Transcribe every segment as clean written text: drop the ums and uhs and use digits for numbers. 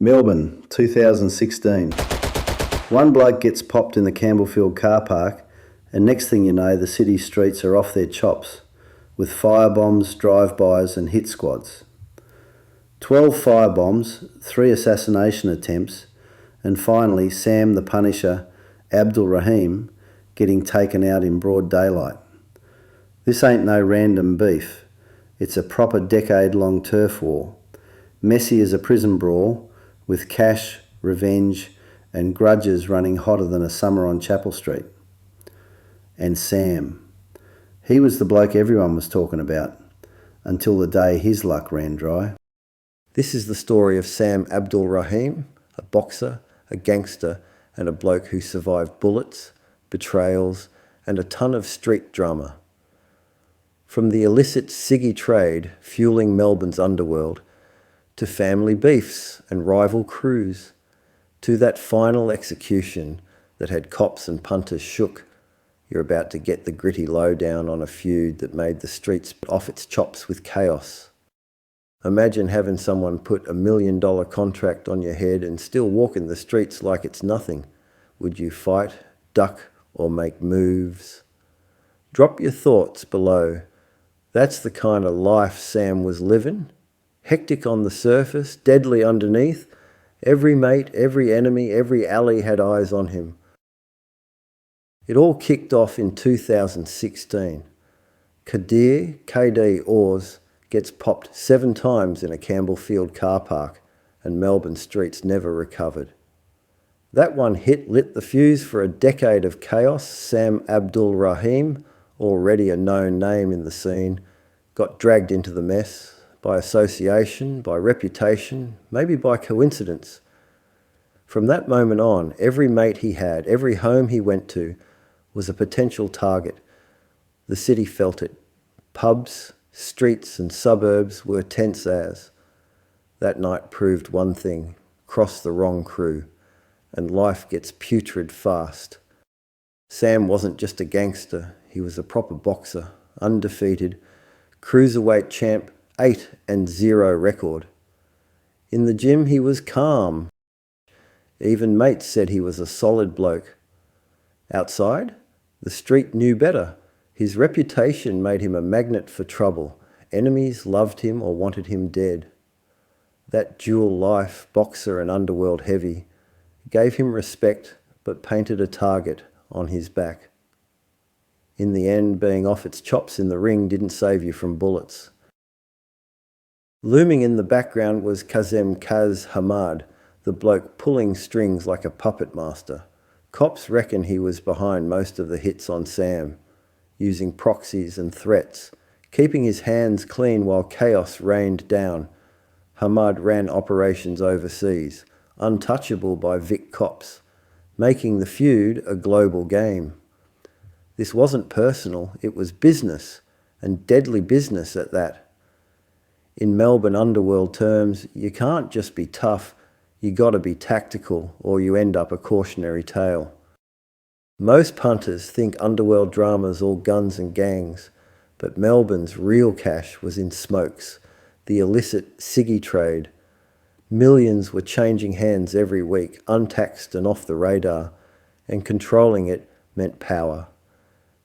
Melbourne, 2016. One bloke gets popped in the Campbellfield car park, and next thing you know, the city streets are off their chops, with firebombs, drive-bys and hit squads. 12 firebombs, 3 assassination attempts, and finally Sam the Punisher, Abdulrahim, getting taken out in broad daylight. This ain't no random beef. It's a proper decade-long turf war. Messy as a prison brawl, with cash, revenge and grudges running hotter than a summer on Chapel Street. And Sam. He was the bloke everyone was talking about, until the day his luck ran dry. This is the story of Sam Abdulrahim, a boxer, a gangster and a bloke who survived bullets, betrayals and a ton of street drama. From the illicit ciggy trade fueling Melbourne's underworld, to family beefs and rival crews, to that final execution that had cops and punters shook, you're about to get the gritty lowdown on a feud that made the streets off its chops with chaos. Imagine having someone put $1 million contract on your head and still walking the streets like it's nothing. Would you fight, duck, or make moves? Drop your thoughts below. That's the kind of life Sam was living. Hectic on the surface, deadly underneath. Every mate, every enemy, every alley had eyes on him. It all kicked off in 2016. Kadir, KD Oars, gets popped 7 times in a Campbellfield car park, and Melbourne streets never recovered. That one hit lit the fuse for a decade of chaos. Sam Abdulrahim, already a known name in the scene, got dragged into the mess. By association, by reputation, maybe by coincidence. From that moment on, every mate he had, every home he went to, was a potential target. The city felt it. Pubs, streets and suburbs were tense as. That night proved one thing: cross the wrong crew, and life gets putrid fast. Sam wasn't just a gangster, he was a proper boxer, undefeated, cruiserweight champ, 8-0 record. In the gym he was calm. Even mates said he was a solid bloke. Outside, the street knew better. His reputation made him a magnet for trouble. Enemies loved him or wanted him dead. That dual life, boxer and underworld heavy, gave him respect but painted a target on his back. In the end, being off its chops in the ring didn't save you from bullets. Looming in the background was Kazem Kaz Hamad, the bloke pulling strings like a puppet master. Cops reckon he was behind most of the hits on Sam, using proxies and threats, keeping his hands clean while chaos rained down. Hamad ran operations overseas, untouchable by Vic cops, making the feud a global game. This wasn't personal, it was business, and deadly business at that. In Melbourne underworld terms, you can't just be tough, you gotta be tactical, or you end up a cautionary tale. Most punters think underworld drama's all guns and gangs, but Melbourne's real cash was in smokes, the illicit ciggy trade. Millions were changing hands every week, untaxed and off the radar, and controlling it meant power.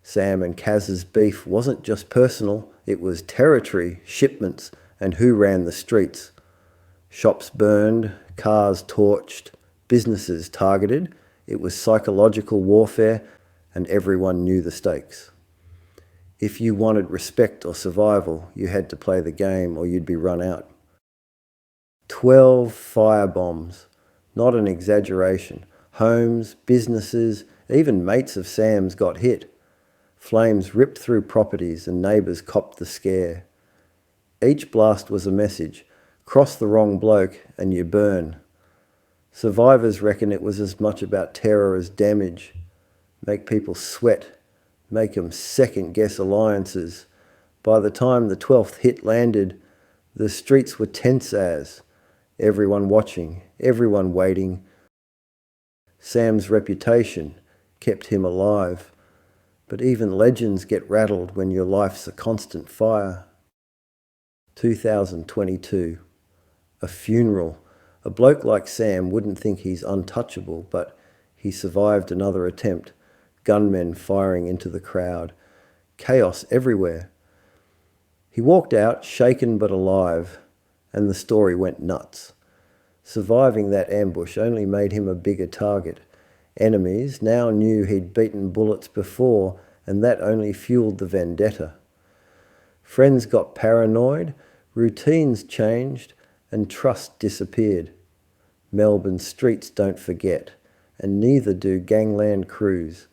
Sam and Kaz's beef wasn't just personal, it was territory, shipments, and who ran the streets. Shops burned, cars torched, businesses targeted. It was psychological warfare, and everyone knew the stakes. If you wanted respect or survival, you had to play the game or you'd be run out. 12 firebombs, not an exaggeration. Homes, businesses, even mates of Sam's got hit. Flames ripped through properties and neighbours copped the scare. Each blast was a message: cross the wrong bloke and you burn. Survivors reckon it was as much about terror as damage. Make people sweat, make them second-guess alliances. By the time the 12th hit landed, the streets were tense as. Everyone watching, everyone waiting. Sam's reputation kept him alive. But even legends get rattled when your life's a constant fire. 2022. A funeral. A bloke like Sam wouldn't think he's untouchable, but he survived another attempt, gunmen firing into the crowd, chaos everywhere. He walked out, shaken but alive, and the story went nuts. Surviving that ambush only made him a bigger target. Enemies now knew he'd beaten bullets before, and that only fueled the vendetta. Friends got paranoid, routines changed, and trust disappeared. Melbourne streets don't forget, and neither do gangland crews.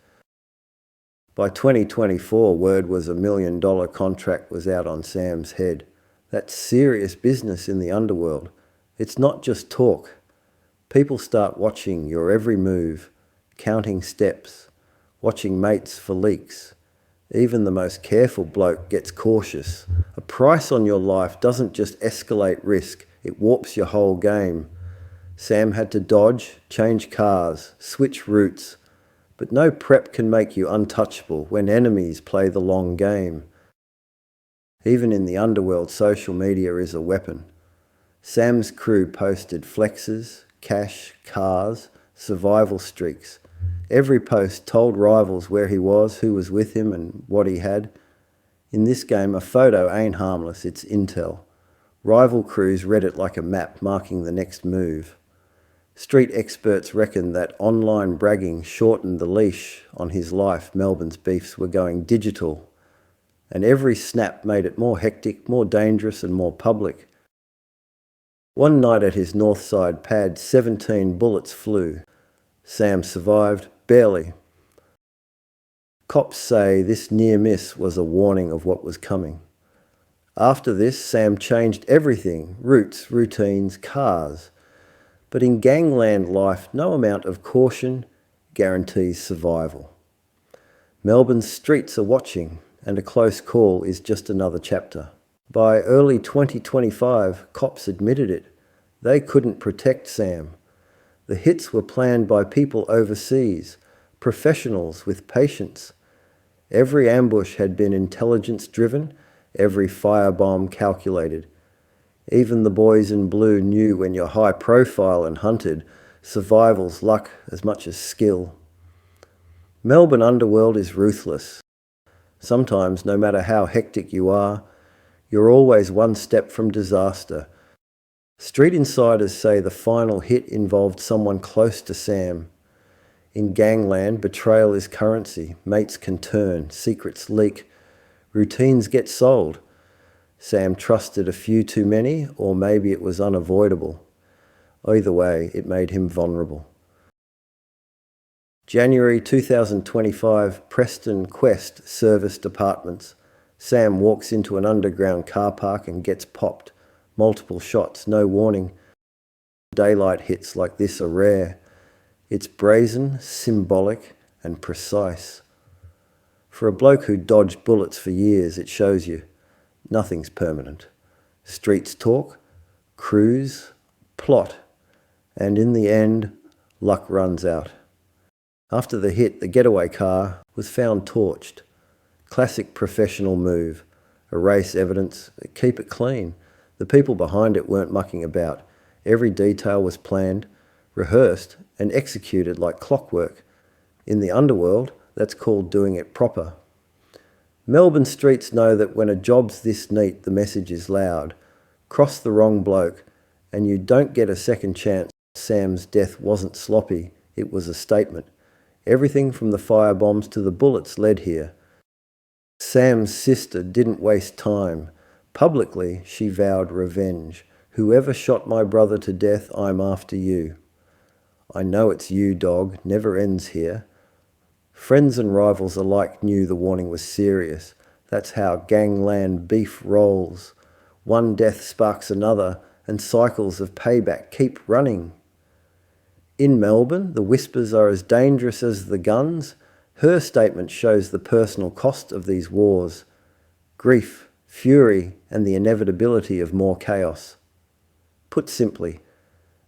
By 2024, word was $1 million contract was out on Sam's head. That's serious business in the underworld. It's not just talk. People start watching your every move, counting steps, watching mates for leaks. Even the most careful bloke gets cautious. A price on your life doesn't just escalate risk, it warps your whole game. Sam had to dodge, change cars, switch routes, but no prep can make you untouchable when enemies play the long game. Even in the underworld, social media is a weapon. Sam's crew posted flexes, cash, cars, survival streaks. Every post told rivals where he was, who was with him, and what he had. In this game, a photo ain't harmless, it's intel. Rival crews read it like a map marking the next move. Street experts reckon that online bragging shortened the leash on his life. Melbourne's beefs were going digital, and every snap made it more hectic, more dangerous, and more public. One night at his north side pad, 17 bullets flew. Sam survived, barely. Cops say this near miss was a warning of what was coming. After this, Sam changed everything: routes, routines, cars. But in gangland life, no amount of caution guarantees survival. Melbourne's streets are watching, and a close call is just another chapter. By early 2025, cops admitted it. They couldn't protect Sam. The hits were planned by people overseas, professionals with patience. Every ambush had been intelligence-driven, every firebomb calculated. Even the boys in blue knew when you're high profile and hunted, survival's luck as much as skill. Melbourne underworld is ruthless. Sometimes, no matter how hectic you are, you're always one step from disaster. Street insiders say the final hit involved someone close to Sam. In gangland, betrayal is currency. Mates can turn, secrets leak, routines get sold. Sam trusted a few too many, or maybe it was unavoidable. Either way, it made him vulnerable. January 2025, Preston Quest Serviced Apartments. Sam walks into an underground car park and gets popped. Multiple shots, no warning. Daylight hits like this are rare. It's brazen, symbolic, and precise. For a bloke who dodged bullets for years, it shows you nothing's permanent. Streets talk, crews, plot, and in the end, luck runs out. After the hit, the getaway car was found torched. Classic professional move. Erase evidence, keep it clean. The people behind it weren't mucking about. Every detail was planned, rehearsed, and executed like clockwork. In the underworld, that's called doing it proper. Melbourne streets know that when a job's this neat, the message is loud. Cross the wrong bloke, and you don't get a second chance. Sam's death wasn't sloppy, it was a statement. Everything from the firebombs to the bullets led here. Sam's sister didn't waste time. Publicly, she vowed revenge. Whoever shot my brother to death, I'm after you. I know it's you, dog, never ends here. Friends and rivals alike knew the warning was serious. That's how gangland beef rolls. One death sparks another, and cycles of payback keep running. In Melbourne, the whispers are as dangerous as the guns. Her statement shows the personal cost of these wars. Grief, fury, and the inevitability of more chaos. Put simply,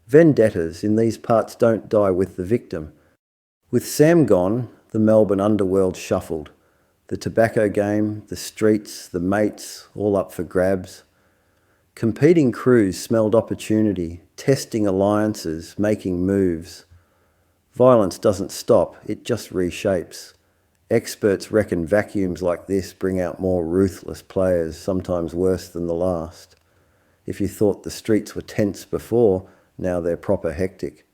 vendettas in these parts don't die with the victim. With Sam gone, the Melbourne underworld shuffled. The tobacco game, the streets, the mates, all up for grabs. Competing crews smelled opportunity, testing alliances, making moves. Violence doesn't stop, it just reshapes. Experts reckon vacuums like this bring out more ruthless players, sometimes worse than the last. If you thought the streets were tense before, now they're proper hectic.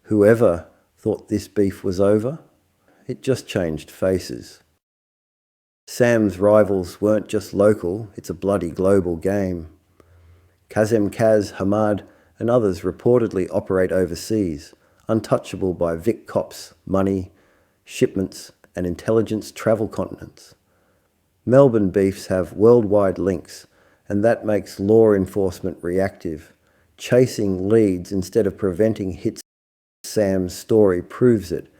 Whoever thought this beef was over? It just changed faces. Sam's rivals weren't just local, it's a bloody global game. Kazem Kaz, Hamad and others reportedly operate overseas, untouchable by Vic cops, money, shipments and intelligence travel continents. Melbourne beefs have worldwide links, and that makes law enforcement reactive. Chasing leads instead of preventing hits. Sam's story proves it.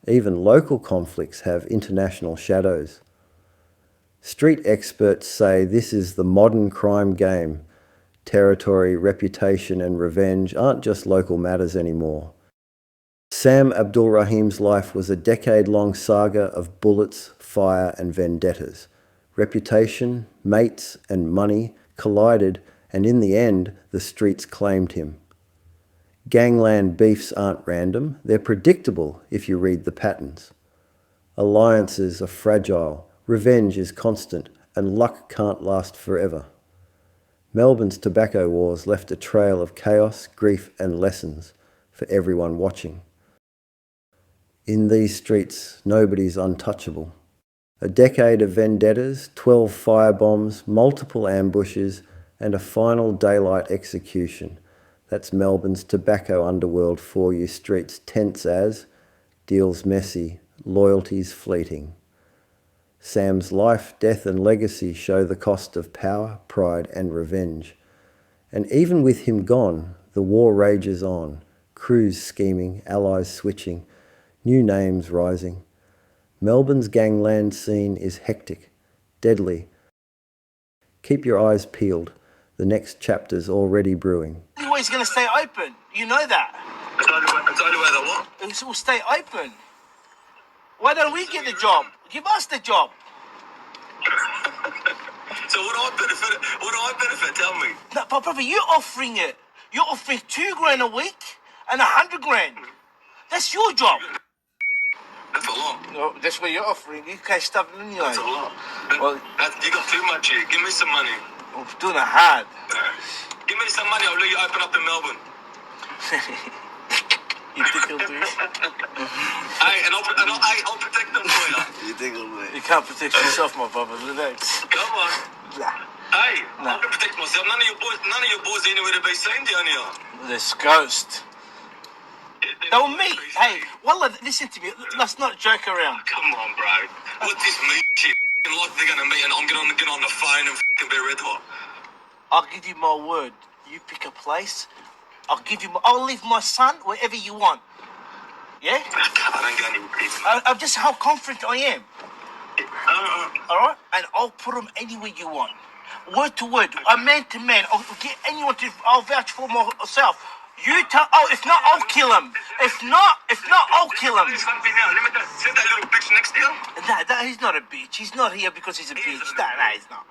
Even local conflicts have international shadows. Street experts say this is the modern crime game. Territory, reputation and revenge aren't just local matters anymore. Sam Abdulrahim's life was a decade-long saga of bullets, fire and vendettas. Reputation, mates and money collided, and in the end, the streets claimed him. Gangland beefs aren't random, they're predictable if you read the patterns. Alliances are fragile, revenge is constant, and luck can't last forever. Melbourne's tobacco wars left a trail of chaos, grief and lessons for everyone watching. In these streets, nobody's untouchable. A decade of vendettas, 12 firebombs, multiple ambushes, and a final daylight execution. That's Melbourne's tobacco underworld for you, streets tense as, deals messy, loyalties fleeting. Sam's life, death and legacy show the cost of power, pride and revenge. And even with him gone, the war rages on, crews scheming, allies switching, new names rising. Melbourne's gangland scene is hectic, deadly. Keep your eyes peeled. The next chapter's already brewing. The only way it's going to stay open. You know that. It's the only way that what? It will stay open. Why don't we get the job? Give us the job. So what do I benefit? Tell me. No, but brother, you're offering it. You're offering $2,000 a week and $100,000. That's your job. That's a lot. No, that's what you're offering. You can't stop it anyway. That's a lot. Well, You got too much here. Give me some money. I'm doing it hard. Give me some money. I'll let you open up in Melbourne. You think he'll do it? Hey, and I'll protect them for you. You think he'll do it? You can't protect yourself, my brother. Relax. Come on. Nah. Hey, I can protect myself. None of your boys are anywhere to be seen down here. This ghost. Don't meet. Hey, Wallah, listen to me. Let's not joke around. Come on, bro. What's this meat shit? Like they're gonna meet and I'm gonna get on the phone and be red hot. I'll give you my word. You pick a place. I'll leave my son wherever you want. Yeah? I don't get any people. I'm just how confident I am. All right? And I'll put him anywhere you want. Word to word. I'm man to man. I'll get anyone to. I'll vouch for myself. You tell. Oh, if not, I'll kill him. If not, I'll kill him. Something now. Let me send that little bitch next to you. Nah, he's not a bitch. He's not here because he's a bitch. Nah, he's not.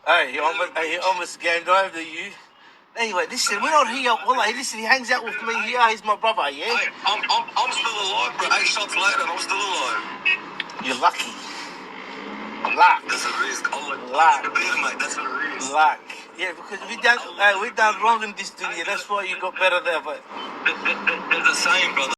Hey, he almost gamed over you. Anyway, listen, we're not here. Well, hey, listen, he hangs out with me here. He's my brother, yeah? Hey, I'm still alive, bro. 8 shots later, and I'm still alive. You're lucky. Luck. That's a risk. Luck. Mate. That's a risk. Luck. Yeah, because we done wrong in this dunya. That's why you got better there, but... They're the same, brother.